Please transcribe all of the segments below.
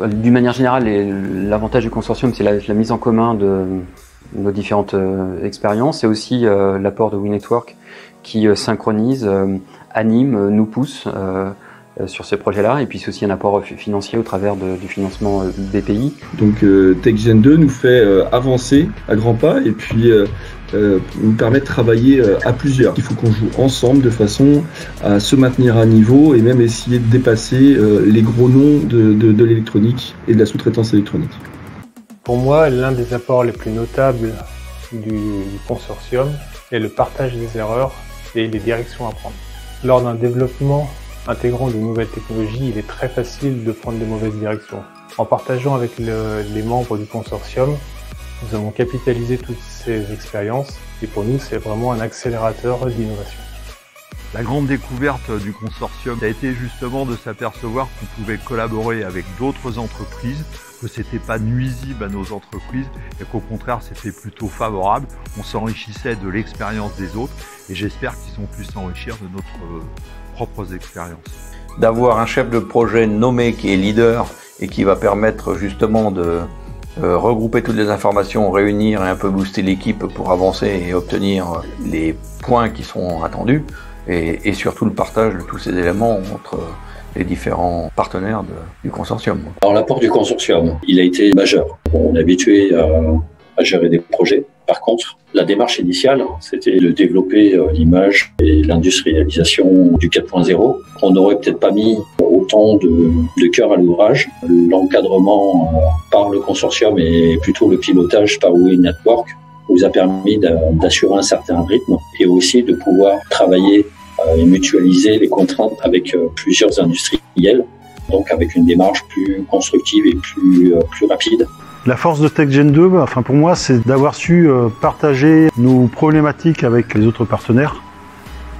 D'une manière générale, l'avantage du consortium, c'est la mise en commun de nos différentes expériences et aussi l'apport de WeNetwork qui synchronise, anime, nous pousse sur ces projets-là, et puis c'est aussi un apport financier au travers du financement BPI. Donc TechGen 2 nous fait avancer à grands pas et puis nous permet de travailler à plusieurs. Il faut qu'on joue ensemble de façon à se maintenir à niveau et même essayer de dépasser les gros noms de l'électronique et de la sous-traitance électronique. Pour moi, l'un des apports les plus notables du consortium est le partage des erreurs et les directions à prendre. Lors d'un développement intégrant de nouvelles technologies, il est très facile de prendre de mauvaises directions. En partageant avec les membres du consortium, nous avons capitalisé toutes ces expériences et pour nous, c'est vraiment un accélérateur d'innovation. La grande découverte du consortium a été justement de s'apercevoir qu'on pouvait collaborer avec d'autres entreprises, que c'était pas nuisible à nos entreprises et qu'au contraire c'était plutôt favorable. On s'enrichissait de l'expérience des autres et j'espère qu'ils ont pu s'enrichir de notre propres expériences. D'avoir un chef de projet nommé qui est leader et qui va permettre justement de regrouper toutes les informations, réunir et un peu booster l'équipe pour avancer et obtenir les points qui sont attendus et surtout le partage de tous ces éléments entre les différents partenaires du consortium. Alors l'apport du consortium, il a été majeur. On est habitué à gérer des projets. Par contre, la démarche initiale, c'était de développer l'image et l'industrialisation du 4.0. On n'aurait peut-être pas mis autant de cœur à l'ouvrage. L'encadrement par le consortium et plutôt le pilotage par WeNetwork nous a permis d'assurer un certain rythme et aussi de pouvoir travailler et mutualiser les contraintes avec plusieurs industriels, donc avec une démarche plus constructive et plus rapide. La force de TechGen 2, pour moi, c'est d'avoir su partager nos problématiques avec les autres partenaires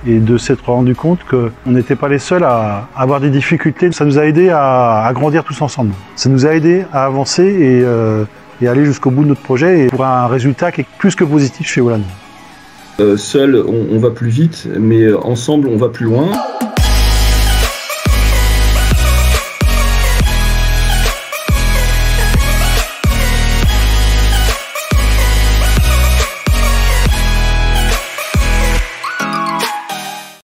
et de s'être rendu compte qu'on n'était pas les seuls à avoir des difficultés. Ça nous a aidé à grandir tous ensemble. Ça nous a aidé à avancer et aller jusqu'au bout de notre projet et pour un résultat qui est plus que positif chez Holland. Seul, on va plus vite, mais ensemble, on va plus loin.